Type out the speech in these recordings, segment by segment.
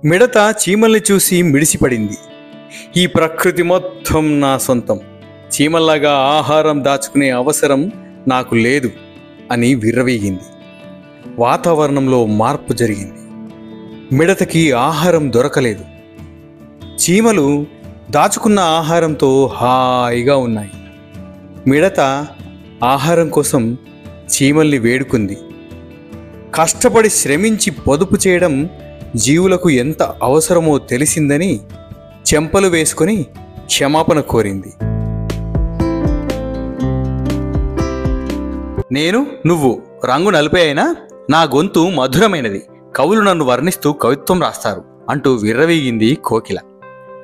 మిడత చీమల్ని చూసి మిడిసిపడింది. ఈ ప్రకృతి మొత్తం నా సొంతం, చీమల్లాగా ఆహారం దాచుకునే అవసరం నాకు లేదు అని విర్రవీగింది. వాతావరణంలో మార్పు జరిగింది. మిడతకి ఆహారం దొరకలేదు. చీమలు దాచుకున్న ఆహారంతో హాయిగా ఉన్నాయి. మిడత ఆహారం కోసం చీమల్ని వేడుకుంది. కష్టపడి శ్రమించి పొదుపు చేయడం జీవులకు ఎంత అవసరమో తెలిసిందని చెంపలు వేసుకొని క్షమాపణ కోరింది. నేను నువ్వు రంగు నలుపే అయినా నా గొంతు మధురమైనది, కవులు నన్ను వర్ణిస్తూ కవిత్వం రాస్తారు అంటూ విర్రవీగింది కోకిల.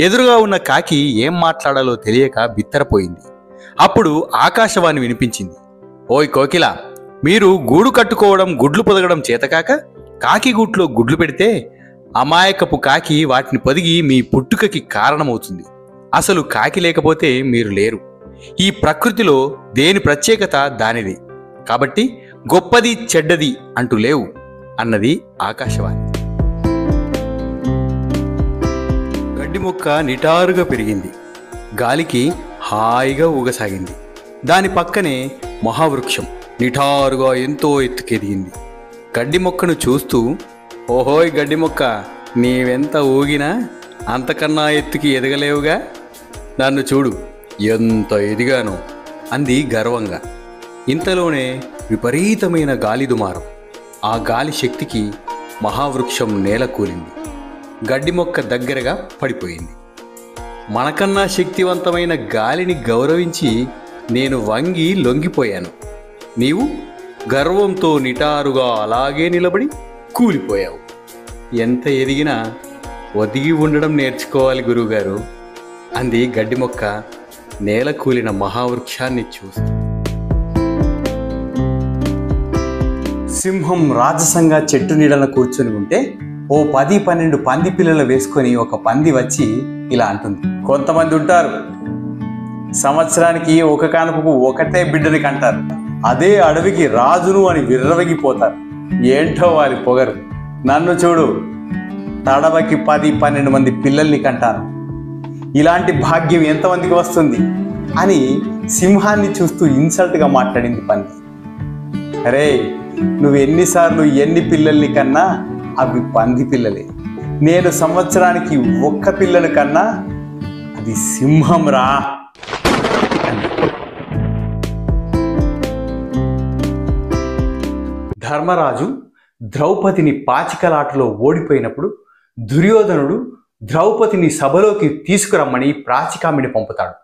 ఎదురుగా ఉన్న కాకి ఏం మాట్లాడాలో తెలియక బిత్తరపోయింది. అప్పుడు ఆకాశవాణి వినిపించింది. ఓయ్ కోకిల, మీరు గూడు కట్టుకోవడం, గుడ్లు పొదగడం చేతకాక కాకి గూట్లో గుడ్లు పెడితే అమాయకపు కాకి వాటిని పొదిగి మీ పుట్టుకకి కారణమవుతుంది. అసలు కాకి లేకపోతే మీరు లేరు. ఈ ప్రకృతిలో దేని ప్రత్యేకత దానిది, కాబట్టి గొప్పది చెడ్డది అంటూ లేవు అన్నది ఆకాశవాణి. గడ్డి మొక్క నిటారుగా పెరిగింది. గాలికి హాయిగా ఊగసాగింది. దాని పక్కనే మహావృక్షం నిటారుగా ఎంతో ఎత్తుకెదిగింది. గడ్డి మొక్కను చూస్తూ, ఓహోయ్ గడ్డి మొక్క, నీవెంత ఊగినా అంతకన్నా ఎత్తుకి ఎదగలేవుగా, నన్ను చూడు ఎంత ఎదిగానో అంది గర్వంగా. ఇంతలోనే విపరీతమైన గాలి దుమారం. ఆ గాలి శక్తికి మహావృక్షం నేల కూలింది. గడ్డి మొక్క దగ్గరగా పడిపోయింది. మనకన్నా శక్తివంతమైన గాలిని గౌరవించి నేను వంగి లొంగిపోయాను. నీవు గర్వంతో నిటారుగా అలాగే నిలబడి కూలిపోయావు. ఎంత ఎదిగినా ఒదిగి ఉండడం నేర్చుకోవాలి గురువుగారు అంది గడ్డి మొక్క నేల కూలిన మహావృక్షాన్ని చూస్తూ. సింహం రాజసంగా చెట్టు నీడన కూర్చొని ఉంటే ఓ 10-12 పంది పిల్లలు వేసుకొని ఒక పంది వచ్చి ఇలా అంటుంది. కొంతమంది ఉంటారు, సంవత్సరానికి ఒక కానుకకు ఒకటే బిడ్డని కంటారు, అదే అడవికి రాజును అని విర్రవగిపోతారు. ఏంటో వారి పొగరు. నన్ను చూడు, తడవకి 10-12 మంది పిల్లల్ని కంటాను. ఇలాంటి భాగ్యం ఎంతమందికి వస్తుంది అని సింహాన్ని చూస్తూ ఇన్సల్ట్గా మాట్లాడింది పంది. అరే, నువ్వు ఎన్నిసార్లు ఎన్ని పిల్లల్ని కన్నా అవి పంది పిల్లలే. నేను సంవత్సరానికి ఒక్క పిల్లను కన్నా అది సింహం రా. ధర్మరాజు ద్రౌపదిని పాచికలాటలో ఓడిపోయినప్పుడు దుర్యోధనుడు ద్రౌపదిని సభలోకి తీసుకురమ్మని ప్రాచికామిని పంపుతాడు.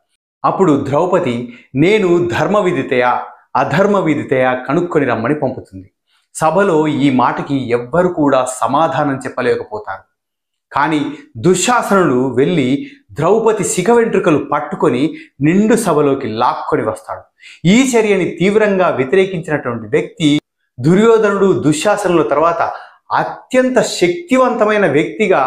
అప్పుడు ద్రౌపది నేను ధర్మ విదితయా అధర్మ విదితయా కనుక్కొని రమ్మని పంపుతుంది. సభలో ఈ మాటకి ఎవ్వరు కూడా సమాధానం చెప్పలేకపోతారు. కానీ దుశ్శాసనుడు వెళ్ళి ద్రౌపది శిఖ వెంట్రుకలు పట్టుకొని నిండు సభలోకి లాక్కొని వస్తాడు. ఈ చర్యని తీవ్రంగా వ్యతిరేకించినటువంటి వ్యక్తి దుర్యోధనుడు, దుశ్శాసనుల తర్వాత అత్యంత శక్తివంతమైన వ్యక్తిగా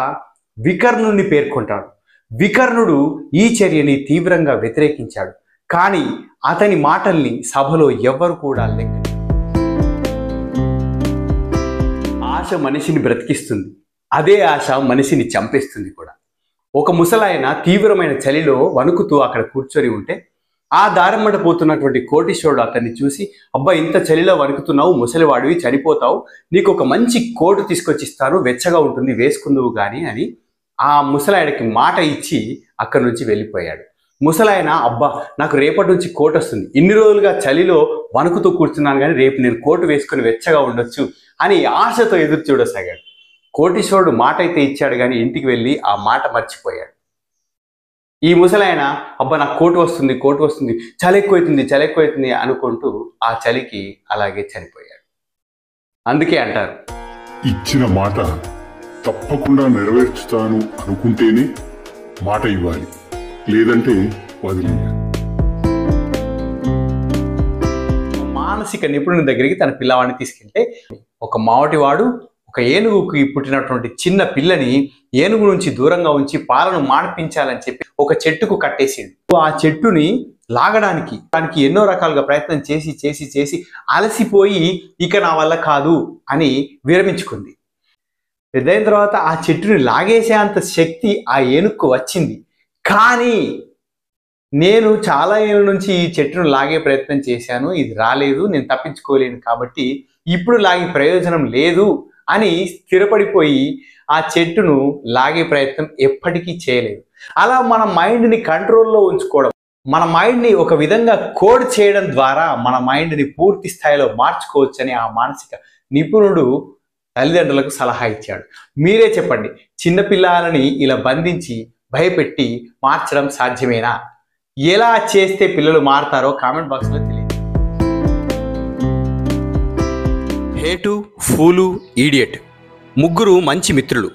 వికర్ణుని పేర్కొంటాడు. వికర్ణుడు ఈ చర్యని తీవ్రంగా వ్యతిరేకించాడు. కానీ అతని మాటల్ని సభలో ఎవ్వరు కూడా లెక్క. ఆశ మనిషిని బ్రతికిస్తుంది, అదే ఆశ మనిషిని చంపేస్తుంది కూడా. ఒక ముసలాయన తీవ్రమైన చలిలో వణుకుతూ అక్కడ కూర్చొని ఉంటే ఆ దారమ్మట పోతున్నటువంటి కోటీశ్వరుడు అతన్ని చూసి, అబ్బా ఇంత చలిలో వణుకుతున్నావు, ముసలివాడివి, చనిపోతావు, నీకు ఒక మంచి కోటు తీసుకొచ్చిస్తాను, వెచ్చగా ఉంటుంది, వేసుకుందువు కానీ అని ఆ ముసలాయనకి మాట ఇచ్చి అక్కడి నుంచి వెళ్ళిపోయాడు. ముసలాయన, అబ్బా నాకు రేపటి నుంచి కోటు వస్తుంది, ఇన్ని రోజులుగా చలిలో వణుకుతూ కూర్చున్నాను కానీ రేపు నేను కోటు వేసుకొని వెచ్చగా ఉండొచ్చు అని ఆశతో ఎదురు చూడసాగాడు. కోటీశ్వరుడు మాట అయితే ఇచ్చాడు కానీ ఇంటికి వెళ్ళి ఆ మాట మర్చిపోయాడు. ఈ ముసలాయన, అబ్బా నాకు కోటు వస్తుంది, కోటు వస్తుంది, చలి ఎక్కువైతుంది అనుకుంటూ ఆ చలికి అలాగే చనిపోయాడు. అందుకే అంటారు, ఇచ్చిన మాట తప్పకుండా నెరవేర్చుతాను అనుకుంటేనే మాట ఇవ్వాలి, లేదంటే వదిలేయాలి. మానసిక నిపుణుని దగ్గరికి తన పిల్లవాడిని తీసుకెళ్తే ఒక మావటివాడు ఒక ఏనుగుకి పుట్టినటువంటి చిన్న పిల్లని ఏనుగు నుంచి దూరంగా ఉంచి పాలను మాడిపించాలని చెప్పి ఒక చెట్టుకు కట్టేసిండు. ఆ చెట్టుని లాగడానికి ఎన్నో రకాలుగా ప్రయత్నం చేసి అలసిపోయి ఇక నా వల్ల కాదు అని విరమించుకుంది. పెద్దయిన తర్వాత ఆ చెట్టుని లాగేసే అంత శక్తి ఆ ఏనుగుకు వచ్చింది. కానీ నేను చాలా ఏళ్ళ నుంచి ఈ చెట్టును లాగే ప్రయత్నం చేశాను, ఇది రాలేదు, నేను తప్పించుకోలేను, కాబట్టి ఇప్పుడు లాగే ప్రయోజనం లేదు అని స్థిరపడిపోయి ఆ చెట్టును లాగే ప్రయత్నం ఎప్పటికీ చేయలేదు. అలా మన మైండ్ని కంట్రోల్లో ఉంచుకోవడం, మన మైండ్ని ఒక విధంగా కోడ్ చేయడం ద్వారా మన మైండ్ని పూర్తి స్థాయిలో మార్చుకోవచ్చని ఆ మానసిక నిపుణుడు తల్లిదండ్రులకు సలహా ఇచ్చాడు. మీరే చెప్పండి, చిన్నపిల్లలని ఇలా బంధించి భయపెట్టి మార్చడం సాధ్యమేనా? ఎలా చేస్తే పిల్లలు మారతారో కామెంట్ బాక్స్లో తెలియదు. హేటు, ఫూలు, ఈడియట్ ముగ్గురు మంచి మిత్రులు.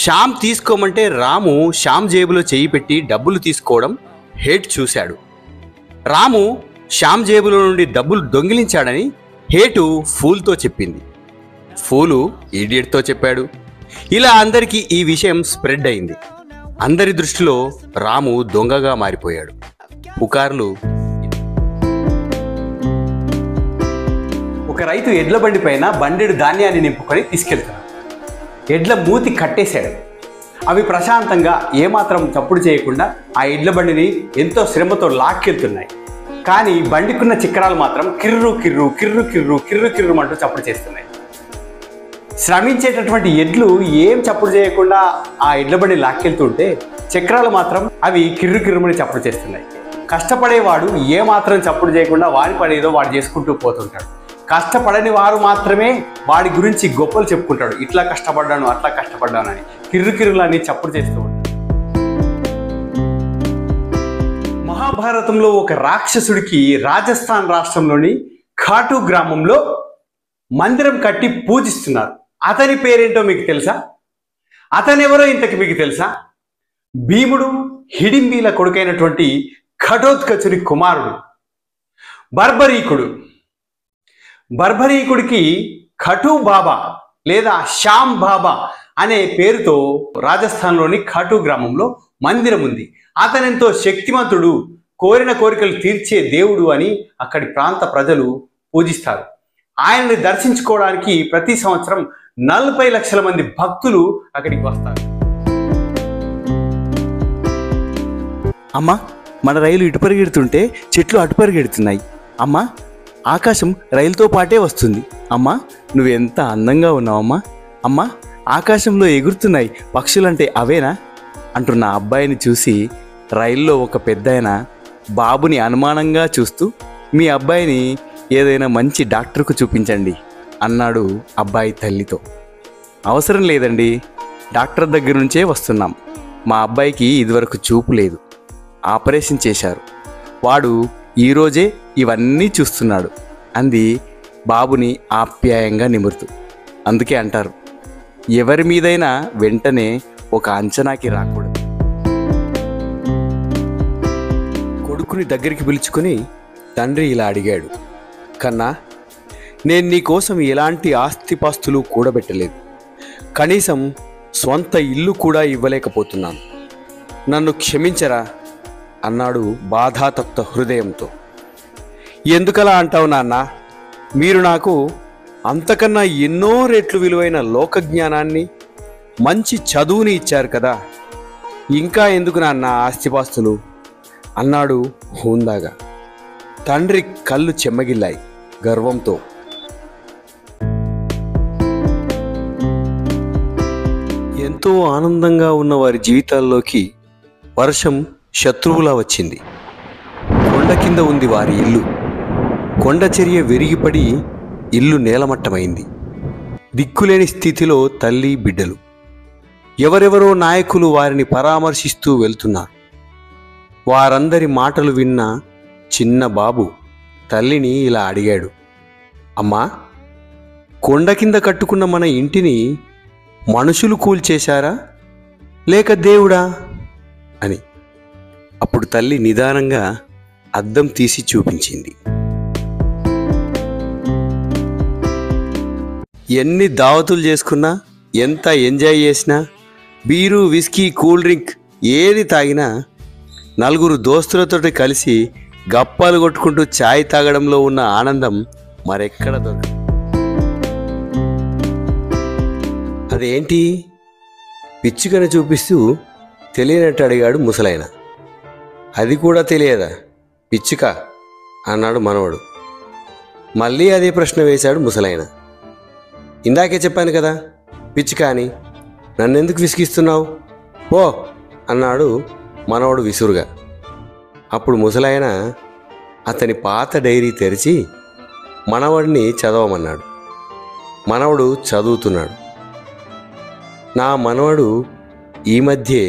శ్యామ్ తీసుకోమంటే రాము శ్యామ్ జేబులో చేయి పెట్టి డబ్బులు తీసుకోవడం హేట్ చూశాడు. రాము శ్యామ్ జేబులో నుండి డబ్బులు దొంగిలించాడని హేటు ఫూల్తో చెప్పింది. ఫూలు ఈడియట్తో చెప్పాడు. ఇలా అందరికీ ఈ విషయం స్ప్రెడ్ అయింది. అందరి దృష్టిలో రాము దొంగగా మారిపోయాడు. పుకార్లు. ఒక రైతు ఎడ్ల బండి పైన బండెడు ధాన్యాన్ని నింపుకొని తీసుకెళ్తాడు. ఎడ్ల మూతి కట్టేశాడు. అవి ప్రశాంతంగా ఏమాత్రం చప్పుడు చేయకుండా ఆ ఎడ్ల బండిని ఎంతో శ్రమతో లాక్కెళ్తున్నాయి. కానీ బండికున్న చక్రాలు మాత్రం కిర్రు కిర్రు కిర్రు కిర్రు కిర్రు కిర్రు అంటూ చప్పుడు చేస్తున్నాయి. శ్రమించేటటువంటి ఎడ్లు ఏం చప్పుడు చేయకుండా ఆ ఎడ్ల బండి లాక్కెళ్తుంటే చక్రాలు మాత్రం అవి కిర్రు కిర్రుమని చప్పుడు చేస్తున్నాయి. కష్టపడేవాడు ఏమాత్రం చప్పుడు చేయకుండా వాడి పని ఏదో వాడు చేసుకుంటూ పోతుంటాడు. కష్టపడని వారు మాత్రమే వాడి గురించి గొప్పలు చెప్పుకుంటాడు. ఇట్లా కష్టపడ్డాను, అట్లా కష్టపడ్డాను అని కిర్రు కిర్రులని చప్పుడు చేస్తూ ఉంటాడు. మహాభారతంలో ఒక రాక్షసుడికి రాజస్థాన్ రాష్ట్రంలోని ఖాటు గ్రామంలో మందిరం కట్టి పూజిస్తున్నారు. అతని పేరేంటో మీకు తెలుసా? అతనెవరో ఇంతకు మీకు తెలుసా? భీముడు హిడింబీల కొడుకైనటువంటి ఘటోత్కచుని కుమారుడు బర్బరీకుడు. బర్బరీకుడికి ఖటు బాబా లేదా శ్యామ్ బాబా అనే పేరుతో రాజస్థాన్లోని ఖాటు గ్రామంలో మందిరం ఉంది. అతనెంతో శక్తిమంతుడు, కోరిన కోరికలు తీర్చే దేవుడు అని అక్కడి ప్రాంత ప్రజలు పూజిస్తారు. ఆయనని దర్శించుకోవడానికి ప్రతి సంవత్సరం 40 లక్షల మంది భక్తులు అక్కడికి వస్తారు. అమ్మా, మన రైలు ఇటు పరిగెడుతుంటే చెట్లు అటు పరిగెడుతున్నాయి. అమ్మా, ఆకాశం రైలుతో పాటే వస్తుంది. అమ్మా, నువ్వెంత అందంగా ఉన్నావమ్మా. అమ్మా, ఆకాశంలో ఎగురుతున్నాయి పక్షులంటే అవేనా అంటున్న అబ్బాయిని చూసి రైల్లో ఒక పెద్దాయన బాబుని అనుమానంగా చూస్తూ, మీ అబ్బాయిని ఏదైనా మంచి డాక్టర్కు చూపించండి అన్నాడు అబ్బాయి తల్లితో. అవసరం లేదండి, డాక్టర్ దగ్గర నుంచే వస్తున్నాం. మా అబ్బాయికి ఇదివరకు చూపు లేదు, ఆపరేషన్ చేశారు. వాడు ఈరోజే ఇవన్నీ చూస్తున్నాడు అంది బాబుని ఆప్యాయంగా నిమురుతూ. అందుకే అంటారు, ఎవరి మీదైనా వెంటనే ఒక అంచనాకి రాకూడదు. కొడుకుని దగ్గరికి పిలుచుకొని తండ్రి ఇలా అడిగాడు, కన్నా, నేను నీకోసం ఎలాంటి ఆస్తిపాస్తులు కూడబెట్టలేదు. కనీసం స్వంత ఇల్లు కూడా ఇవ్వలేకపోతున్నాను. నన్ను క్షమించరా అన్నాడు బాధాతప్త హృదయంతో. ఎందుకలా అంటావు నాన్న? మీరు నాకు అంతకన్నా ఎన్నో రెట్లు విలువైన లోకజ్ఞానాన్ని, మంచి చదువుని ఇచ్చారు కదా, ఇంకా ఎందుకు నాన్న ఆస్తిపాస్తులు అన్నాడు హుందాగా. తండ్రి కళ్ళు చెమ్మగిల్లాయి గర్వంతో. ఎంతో ఆనందంగా ఉన్న వారి జీవితాల్లోకి వర్షం శత్రువులా వచ్చింది. కొండ కింద ఉంది వారి ఇల్లు. కొండ చర్య విరిగిపడి ఇల్లు నేలమట్టమైంది. దిక్కులేని స్థితిలో తల్లి బిడ్డలు. ఎవరెవరో నాయకులు వారిని పరామర్శిస్తూ వెళ్తున్నారు. వారందరి మాటలు విన్న చిన్న బాబు తల్లిని ఇలా అడిగాడు, అమ్మా, కొండ కింద కట్టుకున్న మన ఇంటిని మనుషులు కూల్చేశారా లేక దేవుడా అని. అప్పుడు తల్లి నిదానంగా అద్దం తీసి చూపించింది. ఎన్ని దావతులు చేసుకున్నా, ఎంత ఎంజాయ్ చేసినా, బీరు, విస్కీ, కూల్ డ్రింక్ ఏది తాగినా, నలుగురు దోస్తులతోటి కలిసి గప్పాలు కొట్టుకుంటూ ఛాయ్ తాగడంలో ఉన్న ఆనందం మరెక్కడ దొరకదు. అదేంటి? పిచ్చుకని చూపిస్తూ తెలియనట్టు అడిగాడు ముసలాయన. అది కూడా తెలియదా పిచ్చుక అన్నాడు మనవడు. మళ్ళీ అదే ప్రశ్న వేశాడు ముసలాయన. ఇందాకే చెప్పాను కదా పిచ్చుక అని, నన్నెందుకు విసిగిస్తున్నావు పో అన్నాడు మనవడు విసురుగా. అప్పుడు ముసలాయన అతని పాత డైరీ తెరిచి మనవడిని చదవమన్నాడు. మనవడు చదువుతున్నాడు. నా మనవడు ఈ మధ్యే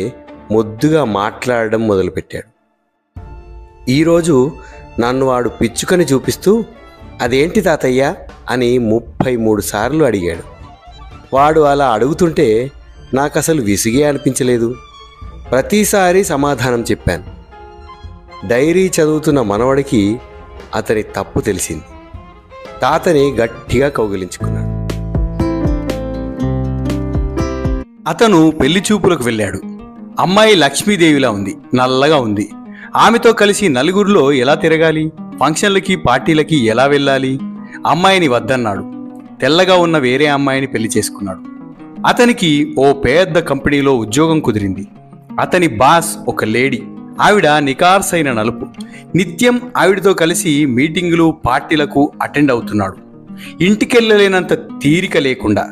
ముద్దుగా మాట్లాడడం మొదలుపెట్టాడు. ఈరోజు నన్ను వాడు పిచ్చుకని చూపిస్తూ అదేంటి తాతయ్య అని 33 సార్లు అడిగాడు. వాడు అలా అడుగుతుంటే నాకు అసలు విసిగే అనిపించలేదు. ప్రతిసారి సమాధానం చెప్పాను. డైరీ చదువుతున్న మనవడికి అతని తప్పు తెలిసింది. తాతని గట్టిగా కౌగిలించుకున్నాడు. అతను పెళ్లి చూపులకు వెళ్ళాడు. అమ్మాయి లక్ష్మీదేవిలా ఉంది, నల్లగా ఉంది. ఆమెతో కలిసి నలుగురిలో ఎలా తిరగాలి, ఫంక్షన్లకి పార్టీలకి ఎలా వెళ్ళాలి? అమ్మాయిని వద్దన్నాడు. తెల్లగా ఉన్న వేరే అమ్మాయిని పెళ్లి చేసుకున్నాడు. అతనికి ఓ పెద్ద కంపెనీలో ఉద్యోగం కుదిరింది. అతని బాస్ ఒక లేడీ. ఆవిడ నికార్సైన నలుపు. నిత్యం ఆవిడతో కలిసి మీటింగులు పార్టీలకు అటెండ్ అవుతున్నాడు. ఇంటికెళ్ళలేనంత తీరిక లేకుండా.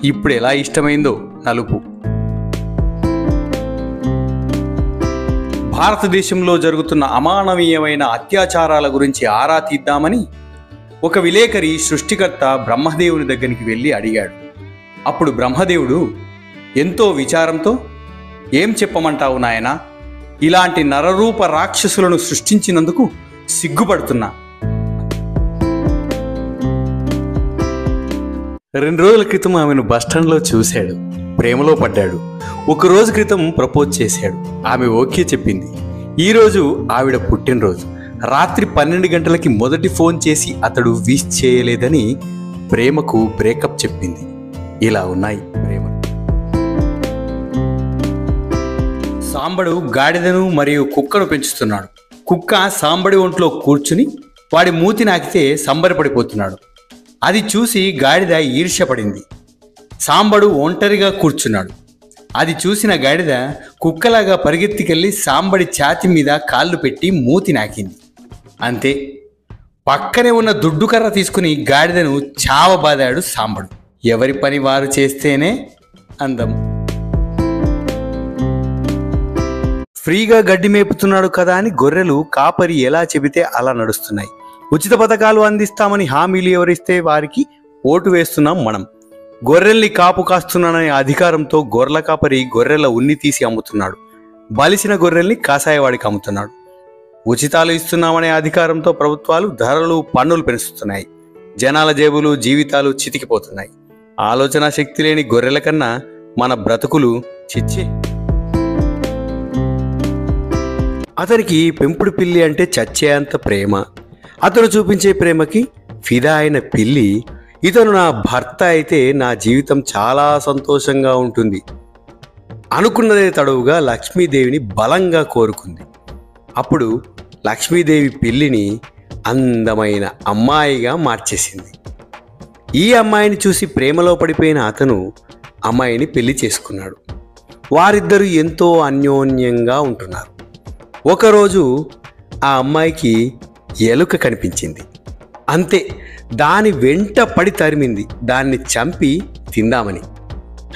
ఇప్పుడు ఎలా ఇష్టమైందో నలుపు. భారతదేశంలో జరుగుతున్న అమానవీయమైన అత్యాచారాల గురించి ఆరా తీద్దామని ఒక విలేకరి సృష్టికర్త బ్రహ్మదేవుని దగ్గరికి వెళ్ళి అడిగాడు. అప్పుడు బ్రహ్మదేవుడు ఎంతో విచారంతో, ఏం చెప్పమంటావు నాయనా? ఇలాంటి నరరూప రాక్షసులను సృష్టించినందుకు సిగ్గుపడుతున్నా. 2 రోజుల క్రితం ఆమెను బస్టాండ్లో చూశాడు. ప్రేమలో పడ్డాడు. 1 రోజు క్రితం ప్రపోజ్ చేశాడు. ఆమె ఓకే చెప్పింది. ఈరోజు ఆవిడ పుట్టినరోజు. రాత్రి 12 గంటలకి మొదటి ఫోన్ చేసి అతడు విష్ చేయలేదని ప్రేమకు బ్రేకప్ చెప్పింది. ఇలా ఉన్నాయి ప్రేమ. సాంబడు గాడిదను మరియు కుక్కను పెంచుతున్నాడు. కుక్క సాంబడి ఒంట్లో కూర్చుని వాడి మూతి నాకితే సంబరపడిపోతున్నాడు. అది చూసి గాడిద ఈర్ష్యపడింది. సాంబడు ఒంటరిగా కూర్చున్నాడు. అది చూసిన గాడిద కుక్కలాగా పరిగెత్తికెళ్ళి సాంబడి ఛాతి మీద కాళ్ళు పెట్టి మూతి నాకింది. అంతే. పక్కనే ఉన్న దుడ్డు కర్ర తీసుకుని గాడిదను చావబాదాడు సాంబడు. ఎవరి పని వారు చేస్తేనే అందం. ఫ్రీగా గడ్డి మేపుతున్నాడు కదా అని గొర్రెలు కాపరి ఎలా చెబితే అలా నడుస్తున్నాయి. ఉచిత పథకాలు అందిస్తామని హామీలు ఎవరిస్తే వారికి ఓటు వేస్తున్నాం మనం. గొర్రెల్ని కాపు కాస్తున్నాననే అధికారంతో గొర్రెల కాపరి గొర్రెల ఉన్ని తీసి అమ్ముతున్నాడు. బలిసిన గొర్రెల్ని కాసాయవాడికి అమ్ముతున్నాడు. ఉచితాలు ఇస్తున్నామనే అధికారంతో ప్రభుత్వాలు ధరలు పన్నులు పెంచుతున్నాయి. జనాల జేబులు జీవితాలు చితికిపోతున్నాయి. ఆలోచన శక్తి లేని గొర్రెల కన్నా మన బ్రతుకులు చిచ్చి. అతనికి పెంపుడు పిల్లి అంటే చచ్చేంత ప్రేమ. అతను చూపించే ప్రేమకి ఫిదా అయిన పిల్లి, ఇతను నా భర్త అయితే నా జీవితం చాలా సంతోషంగా ఉంటుంది అనుకున్నదే తడవుగా లక్ష్మీదేవిని బలంగా కోరుకుంది. అప్పుడు లక్ష్మీదేవి పిల్లిని అందమైన అమ్మాయిగా మార్చేసింది. ఈ అమ్మాయిని చూసి ప్రేమలో పడిపోయిన అతను అమ్మాయిని పెళ్లి చేసుకున్నాడు. వారిద్దరూ ఎంతో అన్యోన్యంగా ఉంటున్నారు. ఒకరోజు ఆ అమ్మాయికి ఎలుక కనిపించింది. అంతే, దాని వెంట పడి తరిమింది, దాన్ని చంపి తిందామని.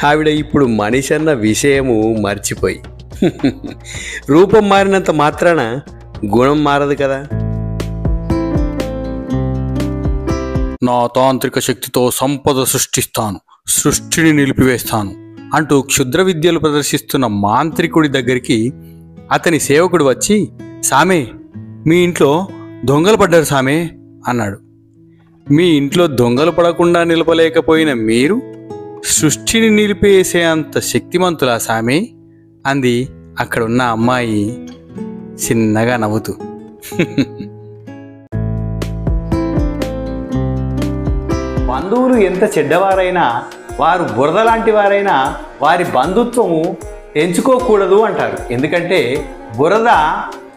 ఆవిడ ఇప్పుడు మనిషి అన్న విషయము మర్చిపోయి. రూపం మారినంత మాత్రాన గుణం మారదు కదా. నా తాంత్రిక శక్తితో సంపద సృష్టిస్తాను, సృష్టిని నిలిపివేస్తాను అంటూ క్షుద్ర విద్యలు ప్రదర్శిస్తున్న మాంత్రికుడి దగ్గరికి అతని సేవకుడు వచ్చి, సామే, మీ ఇంట్లో దొంగలు పడ్డారు సామే అన్నాడు. మీ ఇంట్లో దొంగలు పడకుండా నిలపలేకపోయిన మీరు సృష్టిని నిలిపేసే అంత శక్తిమంతులా సామే అంది అక్కడున్న అమ్మాయి చిన్నగా నవ్వుతూ. బంధువులు ఎంత చెడ్డవారైనా, వారు బురద లాంటి వారైనా వారి బంధుత్వము ఎంచుకోకూడదు అంటారు. ఎందుకంటే బురద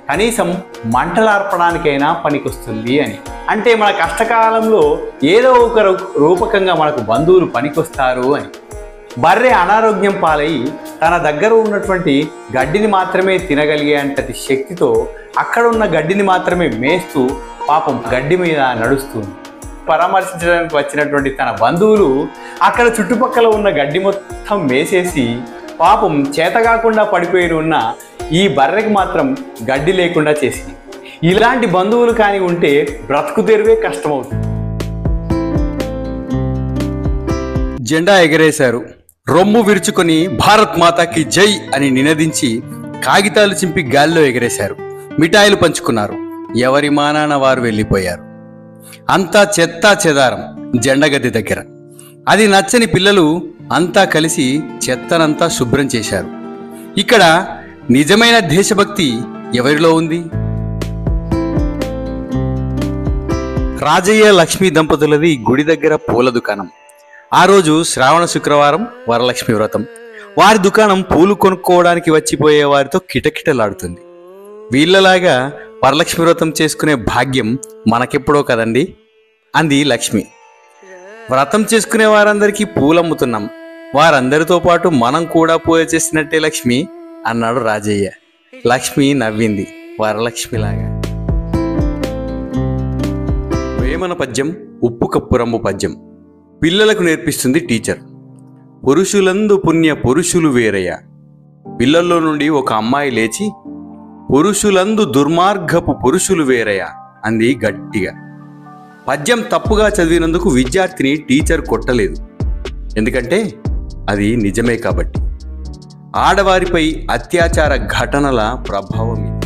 కనీసం మంటలార్పడానికైనా పనికొస్తుంది అని. అంటే మన కష్టకాలంలో ఏదో ఒక రూపకంగా మనకు బంధువులు పనికొస్తారు అని. బర్రె అనారోగ్యం పాలై తన దగ్గర ఉన్నటువంటి గడ్డిని మాత్రమే తినగలిగే అంతటి శక్తితో అక్కడ ఉన్న గడ్డిని మాత్రమే మేస్తూ పాపం గడ్డి మీద నడుస్తుంది. పరామర్శించడానికి వచ్చినటువంటి తన బంధువులు అక్కడ చుట్టుపక్కల ఉన్న గడ్డి మొత్తం మేసేసి పాపం చేతగాకుండా పడిపోయి ఉన్న ఈ బర్రెకి మాత్రం గడ్డి లేకుండా చేసింది. ఇలాంటి బంధువులు కానీ ఉంటే బ్రతుకు తెరువే కష్టమవుతుంది. జెండా ఎగరేశారు. రొమ్ము విరుచుకొని భారత్ మాతాకి జై అని నినదించి కాగితాలు చింపి గాల్లో ఎగరేశారు. మిఠాయిలు పంచుకున్నారు. ఎవరి మానాన వారు వెళ్ళిపోయారు. అంతా చెత్తా చెదారం జెండగద్దె దగ్గర. అది నచ్చని పిల్లలు అంతా కలిసి చెత్తనంతా శుభ్రం చేశారు. ఇక్కడ నిజమైన దేశభక్తి ఎవరిలో ఉంది? రాజయ్య లక్ష్మీ దంపతులది గుడి దగ్గర పూల దుకాణం. ఆ రోజు శ్రావణ శుక్రవారం, వరలక్ష్మి వ్రతం. వారి దుకాణం పూలు కొనుక్కోవడానికి వచ్చిపోయే వారితో కిటకిటలాడుతుంది. వీళ్ళలాగా వరలక్ష్మి వ్రతం చేసుకునే భాగ్యం మనకెప్పుడో కదండి అంది లక్ష్మి. వ్రతం చేసుకునే వారందరికీ పూలమ్ముతున్నాం, వారందరితో పాటు మనం కూడా పూజ చేసినట్టే లక్ష్మి అన్నాడు రాజయ్య. లక్ష్మి నవ్వింది వరలక్ష్మిలాగా. వేమన పద్యం, ఉప్పు కప్పు రంబు పద్యం పిల్లలకు నేర్పిస్తుంది టీచర్. పురుషులందు పుణ్య పురుషులు వేరయ్య. పిల్లల్లో నుండి ఒక అమ్మాయి లేచి పురుషులందు దుర్మార్గపు పురుషులు వేరయ్య అంది గట్టిగా. పద్యం తప్పుగా చదివినందుకు విద్యార్థిని టీచర్ కొట్టలేదు. ఎందుకంటే అది నిజమే కాబట్టి. ఆడవారిపై అత్యాచార ఘటనల ప్రభావం ఇది.